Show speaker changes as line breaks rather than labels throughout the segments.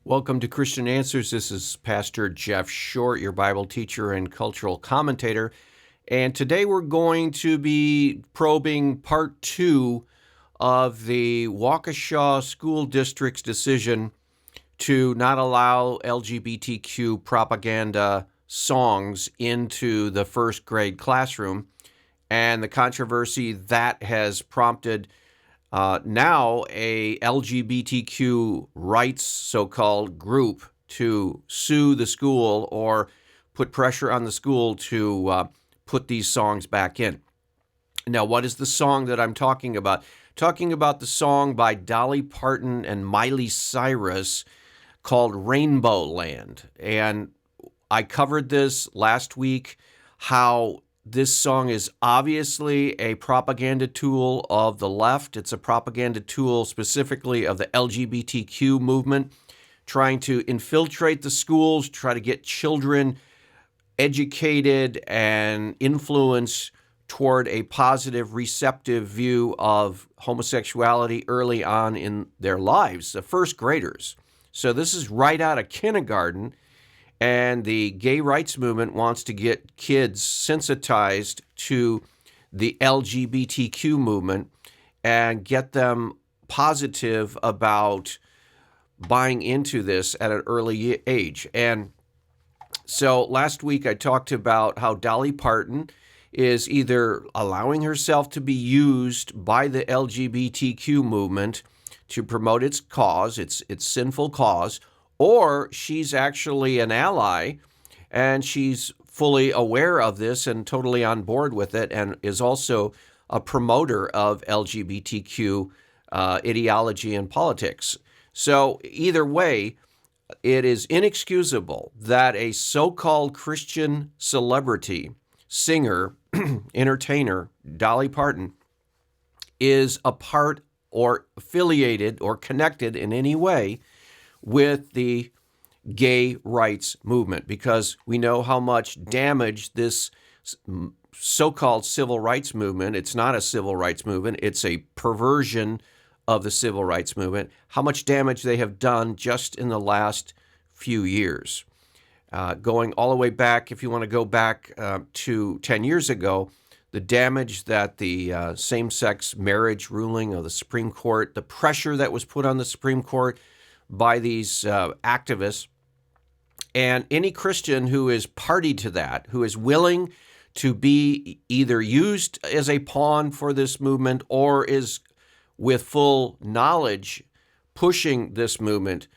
Welcome to Christian Answers. This is Pastor Jeff Short, your Bible teacher and cultural commentator. And today we're going to be probing part 2 of the Waukesha School District's decision to not allow LGBTQ propaganda songs into the first grade classroom, and the controversy that has prompted now a LGBTQ rights so-called group to sue the school or put pressure on the school to put these songs back in. Now, what is the song that I'm talking about? Talking about the song by Dolly Parton and Miley Cyrus called Rainbow Land. And I covered this last week, how this song is obviously a propaganda tool of the left. It's a propaganda tool specifically of the LGBTQ movement, trying to infiltrate the schools, try to get children educated and influenced toward a positive, receptive view of homosexuality early on in their lives, the first graders. So this is right out of kindergarten. And the gay rights movement wants to get kids sensitized to the LGBTQ movement and get them positive about buying into this at an early age. And so last week I talked about how Dolly Parton is either allowing herself to be used by the LGBTQ movement to promote its cause, its sinful cause, or she's actually an ally, and she's fully aware of this and totally on board with it, and is also a promoter of LGBTQ ideology and politics. So either way, it is inexcusable that a so-called Christian celebrity, singer, entertainer, Dolly Parton, is a part or affiliated or connected in any way with the gay rights movement, because we know how much damage this so-called civil rights movement, it's not a civil rights movement, it's a perversion of the civil rights movement, how much damage they have done just in the last few years. Going all the way back, if you want to go back to 10 years ago, the damage that the same-sex marriage ruling of the Supreme Court, the pressure that was put on the Supreme Court by these activists, and any Christian who is party to that, who is willing to be either used as a pawn for this movement or is with full knowledge pushing this movement,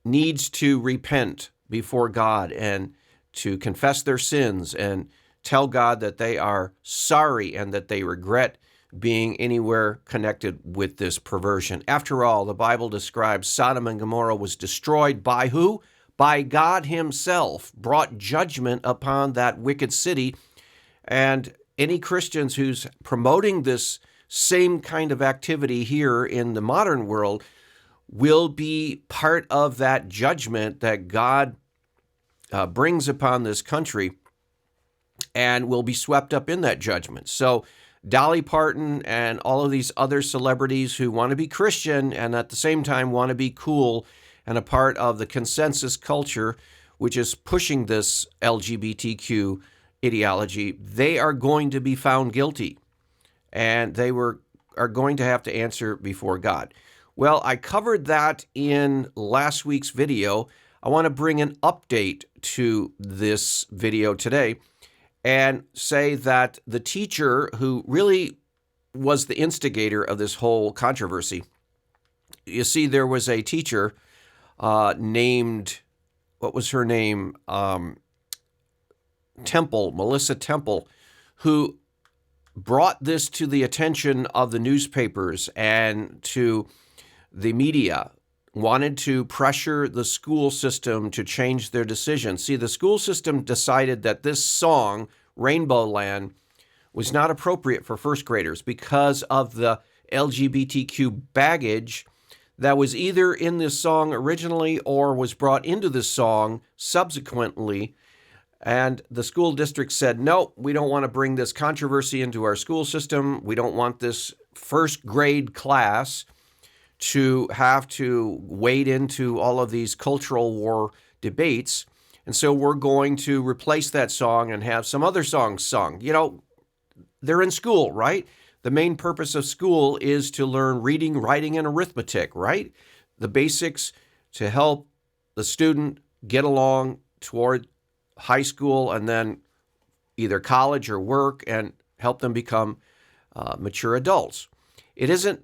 needs to repent before God and to confess their sins and tell God that they are sorry and that they regret being anywhere connected with this perversion. After all, the Bible describes Sodom and Gomorrah was destroyed by who? By God himself, brought judgment upon that wicked city. And any Christians who's promoting this same kind of activity here in the modern world will be part of that judgment that God brings upon this country and will be swept up in that judgment. So Dolly Parton and all of these other celebrities who want to be Christian and at the same time want to be cool and a part of the consensus culture, which is pushing this LGBTQ ideology, they are going to be found guilty, and they are going to have to answer before God. Well, I covered that in last week's video. I want to bring an update to this video today and say that the teacher who really was the instigator of this whole controversy, you see, there was a teacher named, what was her name? Melissa Temple, who brought this to the attention of the newspapers and to the media, wanted to pressure the school system to change their decision. See, the school system decided that this song, Rainbow Land, was not appropriate for first graders because of the LGBTQ baggage that was either in this song originally or was brought into this song subsequently. And the school district said, no, we don't want to bring this controversy into our school system. We don't want this first grade class to have to wade into all of these cultural war debates. And so we're going to replace that song and have some other songs sung. You know, they're in school, right? The main purpose of school is to learn reading, writing, and arithmetic, right? The basics to help the student get along toward high school and then either college or work and help them become mature adults. It isn't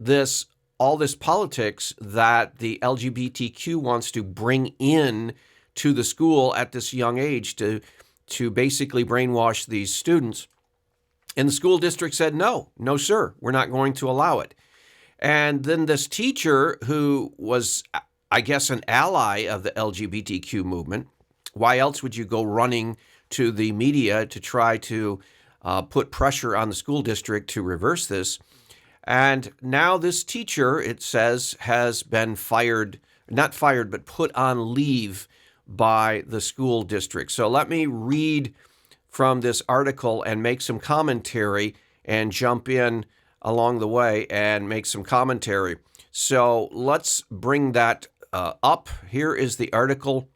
all this politics that the LGBTQ wants to bring in to the school at this young age to basically brainwash these students. And the school district said, no, sir, we're not going to allow it. And then this teacher who was, I guess, an ally of the LGBTQ movement, why else would you go running to the media to try to put pressure on the school district to reverse this? And now this teacher, it says, has been not fired, but put on leave by the school district. So let me read from this article and make some commentary and jump in along the way and make some commentary. So let's bring that up. Here is the article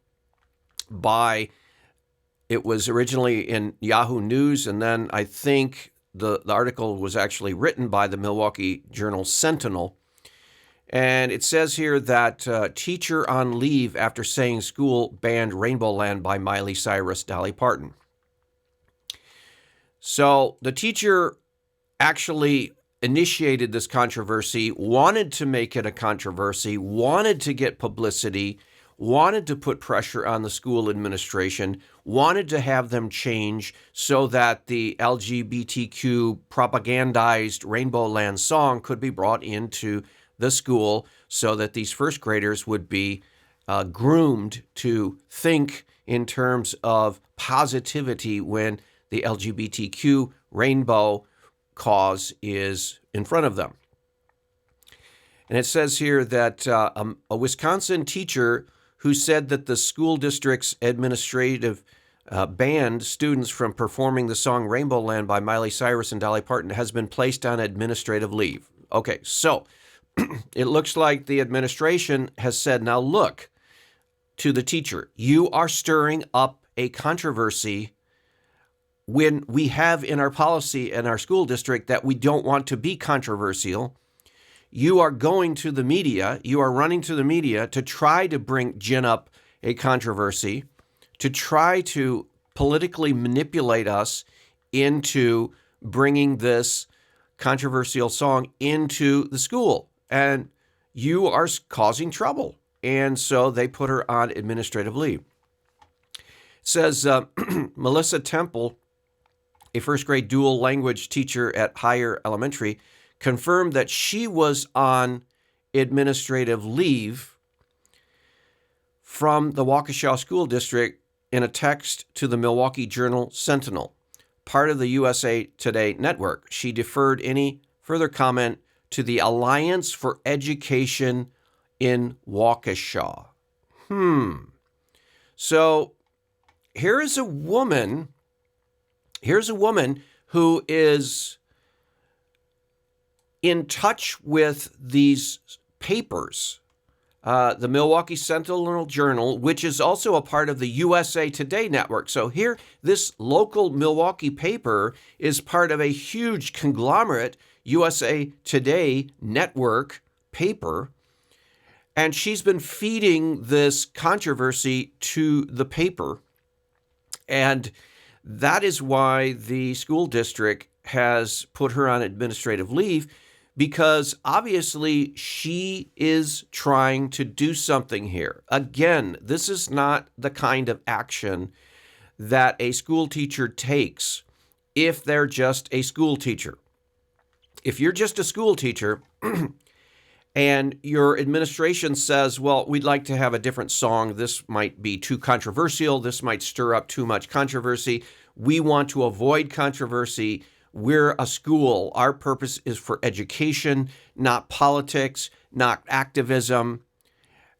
it was originally in Yahoo News, and then I think the article was actually written by the Milwaukee Journal Sentinel. And it says here that teacher on leave after saying school banned Rainbow Land by Miley Cyrus, Dolly Parton. So the teacher actually initiated this controversy, wanted to make it a controversy, wanted to get publicity, wanted to put pressure on the school administration, wanted to have them change so that the LGBTQ propagandized Rainbow Land song could be brought into the school so that these first graders would be groomed to think in terms of positivity when the LGBTQ rainbow cause is in front of them. And it says here that a Wisconsin teacher who said that the school district's administrative banned students from performing the song Rainbow Land by Miley Cyrus and Dolly Parton has been placed on administrative leave. Okay, so it looks like the administration has said, now look, to the teacher, you are stirring up a controversy when we have in our policy in our school district that we don't want to be controversial. You are going to the media, you are running to the media to try to gin up a controversy, to try to politically manipulate us into bringing this controversial song into the school. And you are causing trouble. And so they put her on administrative leave. It says Melissa Temple, a first grade dual language teacher at Higher Elementary, confirmed that she was on administrative leave from the Waukesha School District in a text to the Milwaukee Journal Sentinel, part of the USA Today network. She deferred any further comment to the Alliance for Education in Waukesha. So here's a woman who is in touch with these papers, the Milwaukee Sentinel Journal, which is also a part of the USA Today network. So here, this local Milwaukee paper is part of a huge conglomerate USA Today network paper, and she's been feeding this controversy to the paper. And that is why the school district has put her on administrative leave, because obviously she is trying to do something here. Again, this is not the kind of action that a school teacher takes if they're just a school teacher. If you're just a school teacher and your administration says, well, we'd like to have a different song, this might be too controversial, this might stir up too much controversy, we want to avoid controversy, we're a school, our purpose is for education, not politics, not activism,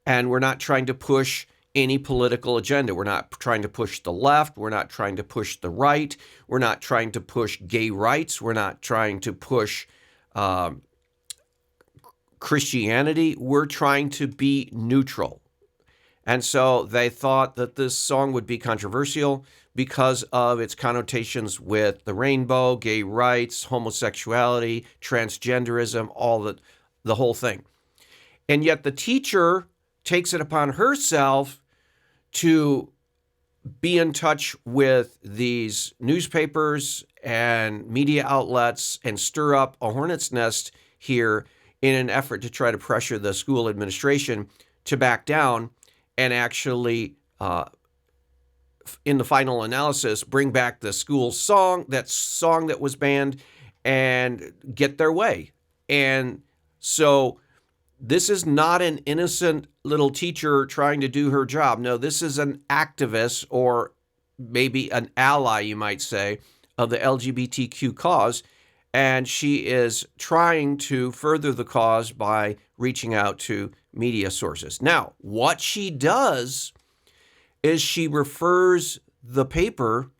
and we're not trying to push any political agenda. We're not trying to push the left, we're not trying to push the right, we're not trying to push gay rights, we're not trying to push Christianity, we're trying to be neutral. And so they thought that this song would be controversial because of its connotations with the rainbow, gay rights, homosexuality, transgenderism, the whole thing. And yet the teacher takes it upon herself to be in touch with these newspapers and media outlets and stir up a hornet's nest here in an effort to try to pressure the school administration to back down and actually, in the final analysis, bring back the school song that was banned, and get their way. And so this is not an innocent little teacher trying to do her job. No, this is an activist, or maybe an ally, you might say, of the LGBTQ cause. And she is trying to further the cause by reaching out to media sources. Now, what she does is she refers the paper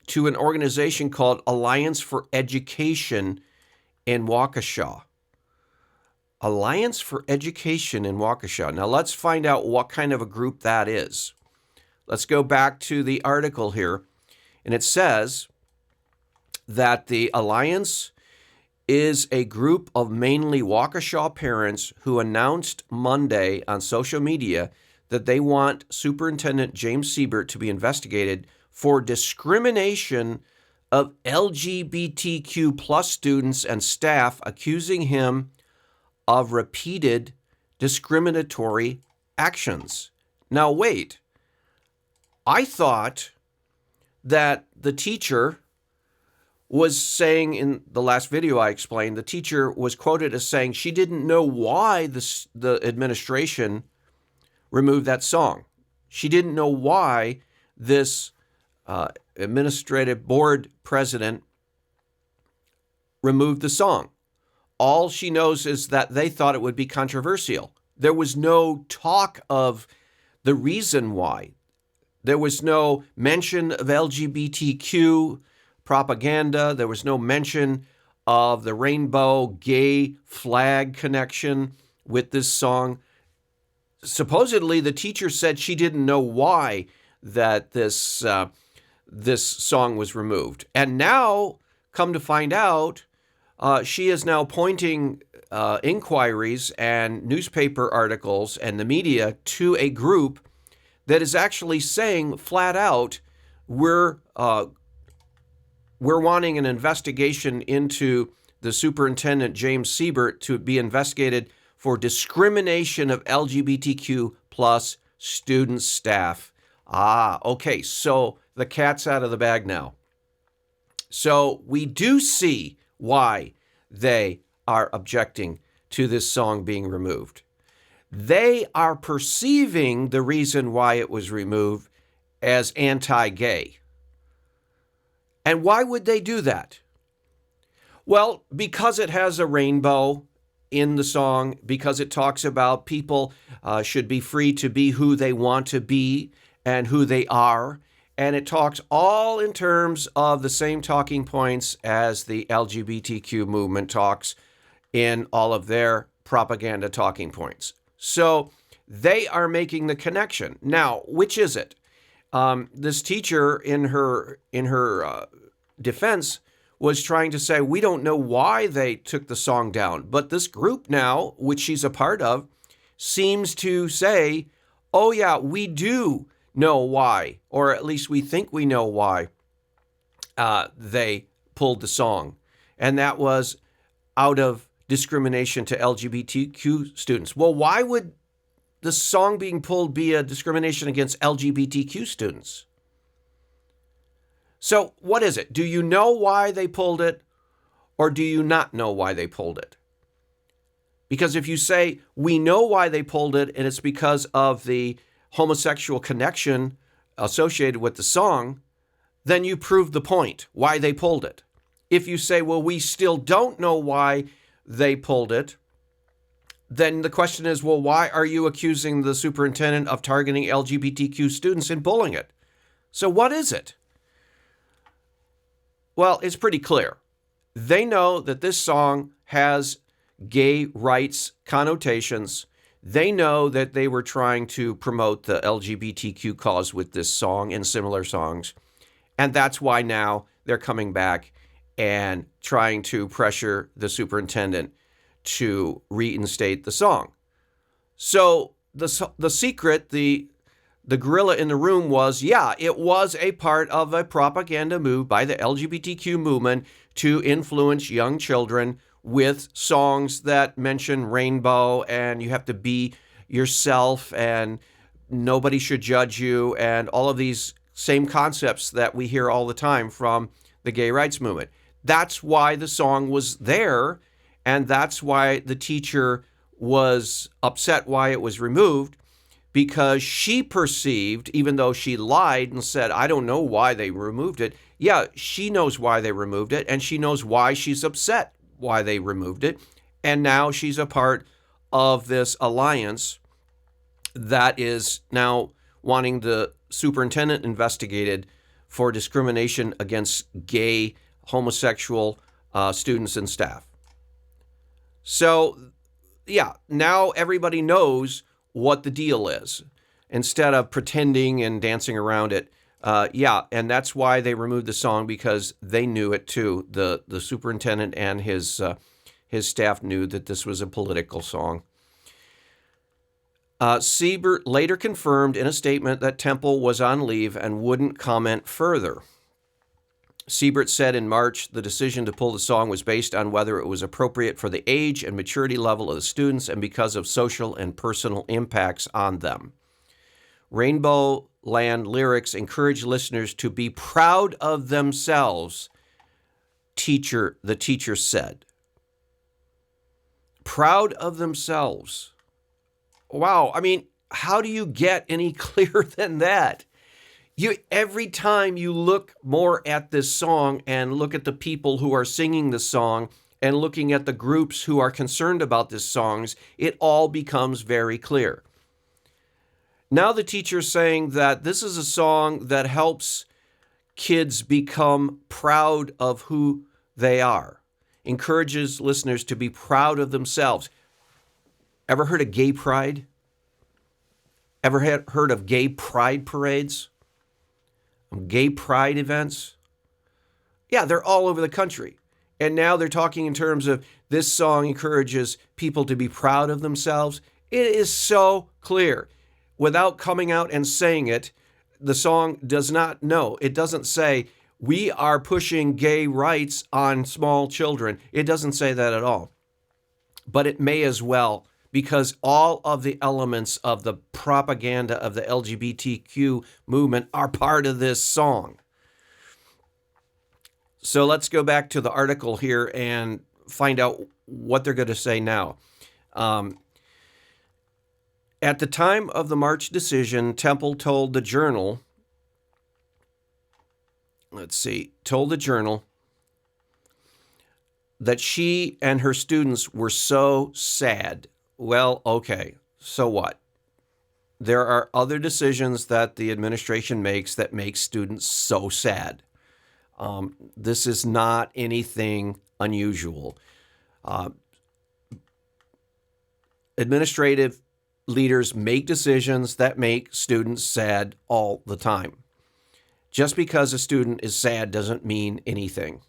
to an organization called Alliance for Education in Waukesha. Alliance for Education in Waukesha. Now, let's find out what kind of a group that is. Let's go back to the article here, and it says that the Alliance is a group of mainly Waukesha parents who announced Monday on social media that they want Superintendent James Siebert to be investigated for discrimination of LGBTQ plus students and staff, accusing him of repeated discriminatory actions. Now, wait. I thought that the teacher was saying, in the last video I explained, the teacher was quoted as saying she didn't know why the administration removed that song. She didn't know why this administrative board president removed the song. All she knows is that they thought it would be controversial. There was no talk of the reason why. There was no mention of LGBTQ propaganda. There was no mention of the rainbow gay flag connection with this song. Supposedly, the teacher said she didn't know why that this song was removed. And now, come to find out, she is now pointing inquiries and newspaper articles and the media to a group that is actually saying flat out, we're wanting an investigation into the Superintendent James Siebert to be investigated for discrimination of LGBTQ plus student staff. Okay, so the cat's out of the bag now. So we do see why they are objecting to this song being removed. They are perceiving the reason why it was removed as anti-gay. And why would they do that? Well, because it has a rainbow in the song, because it talks about people should be free to be who they want to be and who they are. And it talks all in terms of the same talking points as the LGBTQ movement talks in all of their propaganda talking points. So they are making the connection. Now, which is it? This teacher, in her defense, was trying to say, we don't know why they took the song down. But this group now, which she's a part of, seems to say, oh yeah, we do know why, or at least we think we know why they pulled the song. And that was out of discrimination to LGBTQ students. Well, why would the song being pulled be a discrimination against LGBTQ students? So what is it? Do you know why they pulled it, or do you not know why they pulled it? Because if you say, we know why they pulled it, and it's because of the homosexual connection associated with the song, then you prove the point, why they pulled it. If you say, well, we still don't know why they pulled it, then the question is, well, why are you accusing the superintendent of targeting LGBTQ students and pulling it? So what is it? Well, it's pretty clear. They know that this song has gay rights connotations. They know that they were trying to promote the LGBTQ cause with this song and similar songs. And that's why now they're coming back and trying to pressure the superintendent to reinstate the song. So the secret, the gorilla in the room was, yeah, it was a part of a propaganda move by the LGBTQ movement to influence young children with songs that mention rainbow and you have to be yourself and nobody should judge you and all of these same concepts that we hear all the time from the gay rights movement. That's why the song was there, and that's why the teacher was upset why it was removed, because she perceived, even though she lied and said, I don't know why they removed it. Yeah, she knows why they removed it, and she knows why she's upset why they removed it. And now she's a part of this alliance that is now wanting the superintendent investigated for discrimination against gay, homosexual students and staff. So, yeah, now everybody knows what the deal is instead of pretending and dancing around it. And that's why they removed the song, because they knew it too. The superintendent and his staff knew that this was a political song. Siebert later confirmed in a statement that Temple was on leave and wouldn't comment further. Siebert said in March the decision to pull the song was based on whether it was appropriate for the age and maturity level of the students and because of social and personal impacts on them. Rainbow Land lyrics encourage listeners to be proud of themselves, the teacher said. Proud of themselves. Wow, I mean, how do you get any clearer than that? Every time you look more at this song and look at the people who are singing the song and looking at the groups who are concerned about these songs, it all becomes very clear. Now the teacher's saying that this is a song that helps kids become proud of who they are, encourages listeners to be proud of themselves. Ever heard of gay pride? Ever heard of gay pride parades? Gay pride events? Yeah, they're all over the country. And now they're talking in terms of this song encourages people to be proud of themselves. It is so clear. Without coming out and saying it, the song does not know. It doesn't say, we are pushing gay rights on small children. It doesn't say that at all. But it may as well, because all of the elements of the propaganda of the LGBTQ movement are part of this song. So let's go back to the article here and find out what they're going to say now. At the time of the March decision, Temple told the Journal, that she and her students were so sad. Well, okay, so what? There are other decisions that the administration makes that make students so sad. This is not anything unusual. Administrative leaders make decisions that make students sad all the time. Just because a student is sad doesn't mean anything.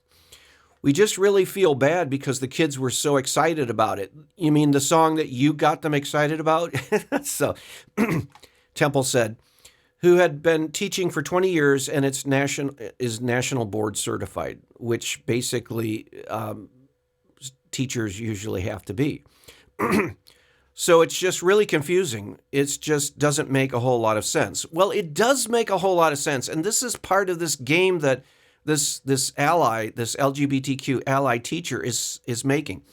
We just really feel bad because the kids were so excited about it. You mean the song that you got them excited about? So, Temple said, who had been teaching for 20 years and is national board certified, which basically teachers usually have to be. So it's just really confusing. It just doesn't make a whole lot of sense. Well, it does make a whole lot of sense. And this is part of this game that this LGBTQ ally teacher is making.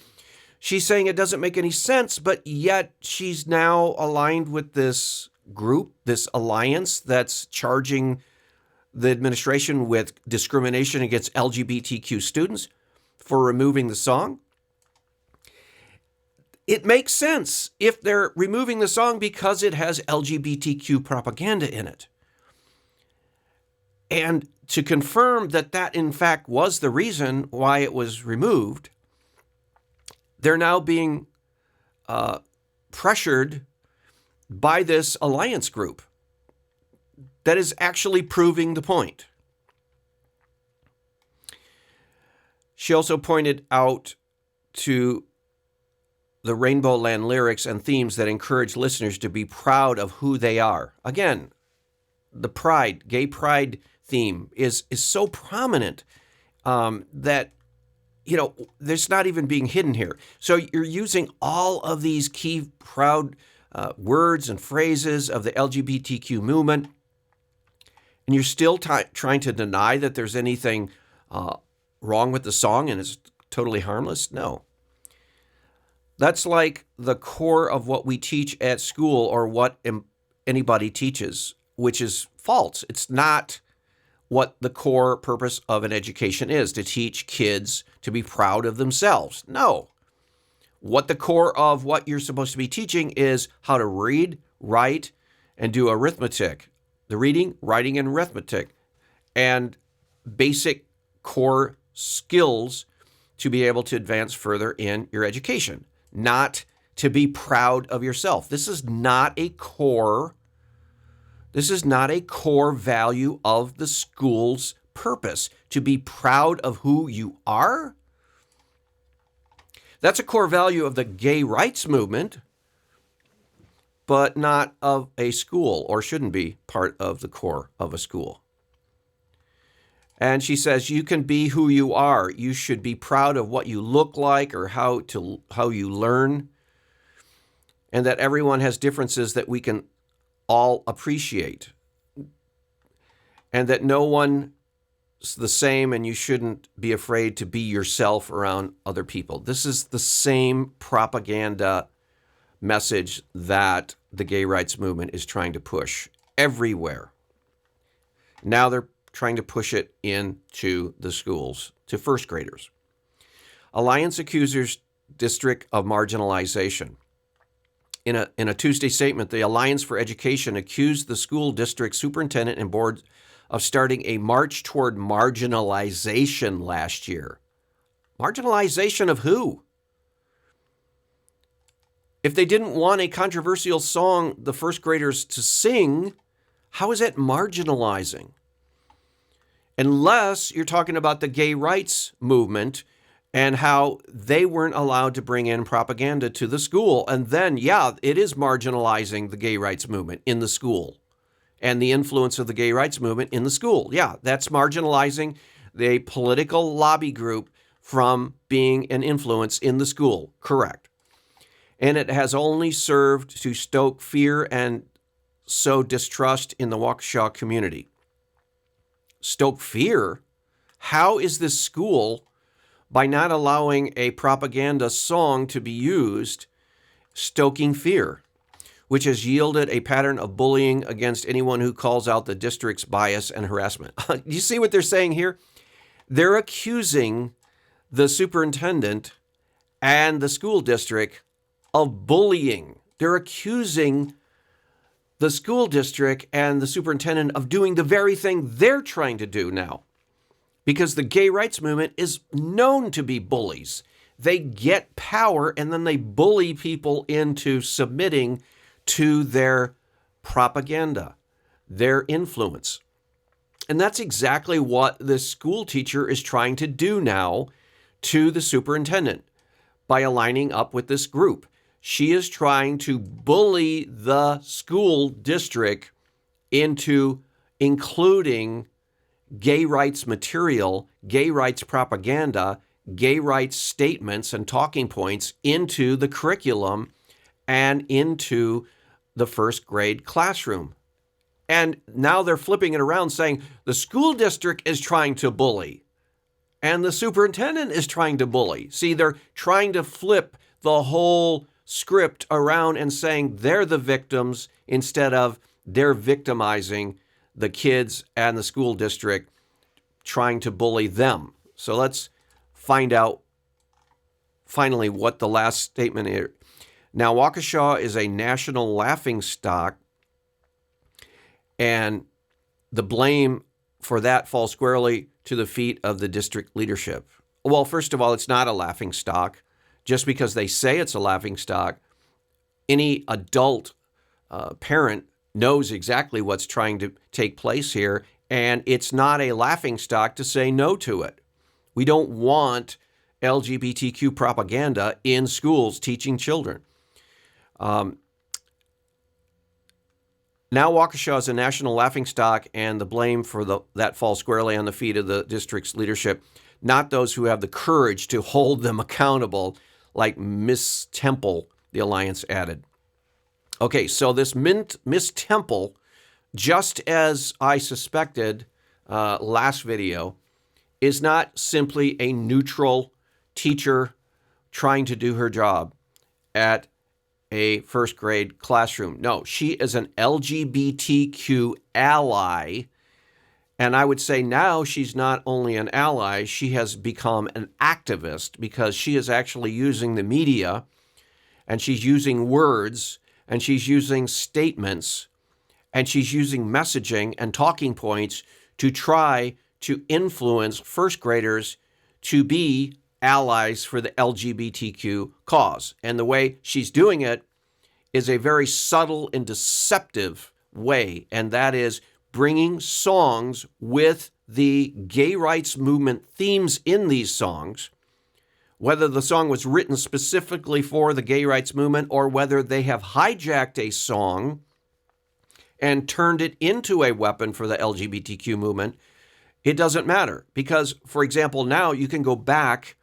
She's saying it doesn't make any sense, but yet she's now aligned with this group, this alliance that's charging the administration with discrimination against LGBTQ students for removing the song. It makes sense if they're removing the song because it has LGBTQ propaganda in it. And to confirm that in fact was the reason why it was removed, they're now being pressured by this alliance group that is actually proving the point. She also pointed out to the Rainbow Land lyrics and themes that encourage listeners to be proud of who they are. Again, the pride, gay pride theme is so prominent that, there's not even being hidden here. So you're using all of these key proud words and phrases of the LGBTQ movement, and you're still trying to deny that there's anything wrong with the song and it's totally harmless? No. That's like the core of what we teach at school or what anybody teaches, which is false. It's not what the core purpose of an education is, to teach kids to be proud of themselves. No. What the core of what you're supposed to be teaching is how to read, write, and do arithmetic. The reading, writing, and arithmetic, and basic core skills to be able to advance further in your education, not to be proud of yourself. This is not a core value of the school's purpose, to be proud of who you are. That's a core value of the gay rights movement, but not of a school, or shouldn't be part of the core of a school. And she says, you can be who you are. You should be proud of what you look like or how you learn, and that everyone has differences that we can all appreciate, and that no one's the same, and you shouldn't be afraid to be yourself around other people. This is the same propaganda message that the gay rights movement is trying to push everywhere. Now they're trying to push it into the schools to first graders. Alliance accuses district of marginalization. In a Tuesday statement, the Alliance for Education accused the school district superintendent and board of starting a march toward marginalization last year. Marginalization of who? If they didn't want a controversial song the first graders to sing, how is that marginalizing? Unless you're talking about the gay rights movement and how they weren't allowed to bring in propaganda to the school. And then, yeah, it is marginalizing the gay rights movement in the school and the influence of the gay rights movement in the school. Yeah, that's marginalizing the political lobby group from being an influence in the school. Correct. And it has only served to stoke fear and sow distrust in the Waukesha community. Stoke fear? How is this school, by not allowing a propaganda song to be used, stoking fear, which has yielded a pattern of bullying against anyone who calls out the district's bias and harassment? You see what they're saying here? They're accusing the superintendent and the school district of bullying. They're accusing the school district and the superintendent of doing the very thing they're trying to do now. Because the gay rights movement is known to be bullies. They get power and then they bully people into submitting to their propaganda, their influence. And that's exactly what the school teacher is trying to do now to the superintendent by aligning up with this group. She is trying to bully the school district into including gay rights material, gay rights propaganda, gay rights statements and talking points into the curriculum and into the first grade classroom. And now they're flipping it around saying the school district is trying to bully and the superintendent is trying to bully. See, they're trying to flip the whole script around and saying they're the victims instead of they're victimizing the kids and the school district trying to bully them. So let's find out finally what the last statement is. Now, Waukesha is a national laughingstock, and the blame for that falls squarely to the feet of the district leadership. Well, first of all, it's not a laughingstock. just because they say it's a laughingstock. Any adult parent knows exactly what's trying to take place here, and it's not a laughingstock to say no to it. We don't want LGBTQ propaganda in schools teaching children. Now Waukesha is a national laughingstock, and the blame for that falls squarely on the feet of the district's leadership, not those who have the courage to hold them accountable, like Miss Temple, the Alliance added. Okay, so this Miss Temple, just as I suspected last video, is not simply a neutral teacher trying to do her job at a first grade classroom. No, she is an LGBTQ ally. And I would say now she's not only an ally, she has become an activist, because she is actually using the media, and she's using words, and she's using statements, and she's using messaging and talking points to try to influence first graders to be allies for the LGBTQ cause. And the way she's doing it is a very subtle and deceptive way, and that is bringing songs with the gay rights movement themes in these songs, whether the song was written specifically for the gay rights movement or whether they have hijacked a song and turned it into a weapon for the LGBTQ movement. It doesn't matter, because, for example, now you can go back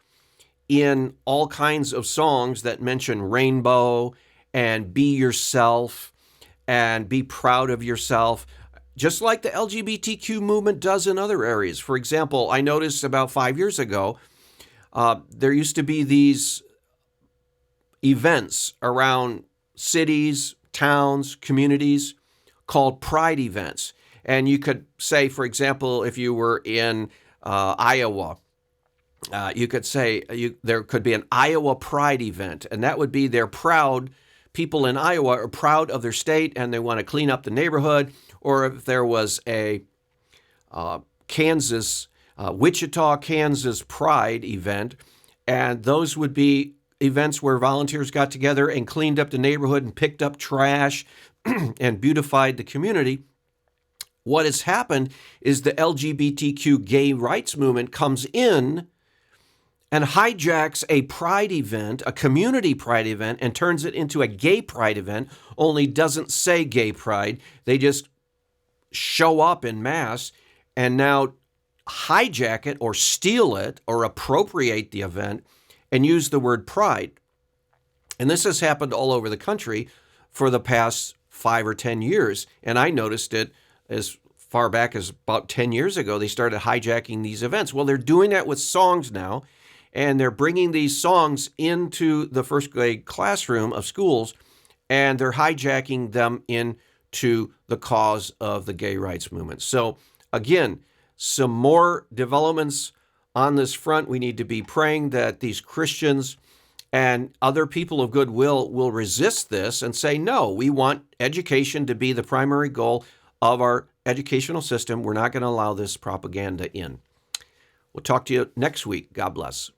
in all kinds of songs that mention rainbow and be yourself and be proud of yourself, just like the LGBTQ movement does in other areas. For example, I noticed about 5 years ago, there used to be these events around cities, towns, communities called pride events. And you could say, for example, if you were in Iowa, you could say there could be an Iowa Pride event, and that would be they're proud. People in Iowa are proud of their state, and they want to clean up the neighborhood. Or if there was a Wichita, Kansas Pride event, and those would be events where volunteers got together and cleaned up the neighborhood and picked up trash and beautified the community. What has happened is the LGBTQ gay rights movement comes in and hijacks a pride event, a community pride event, and turns it into a gay pride event, only doesn't say gay pride. They just show up in mass and now hijack it or steal it or appropriate the event and use the word pride. And this has happened all over the country for the past 5 or 10 years. And I noticed it as far back as about 10 years ago. They started hijacking these events. Well, they're doing that with songs now. And they're bringing these songs into the first grade classroom of schools, and they're hijacking them into the cause of the gay rights movement. So again, some more developments on this front. We need to be praying that these Christians and other people of goodwill will resist this and say, no, we want education to be the primary goal of our educational system. We're not going to allow this propaganda in. We'll talk to you next week. God bless.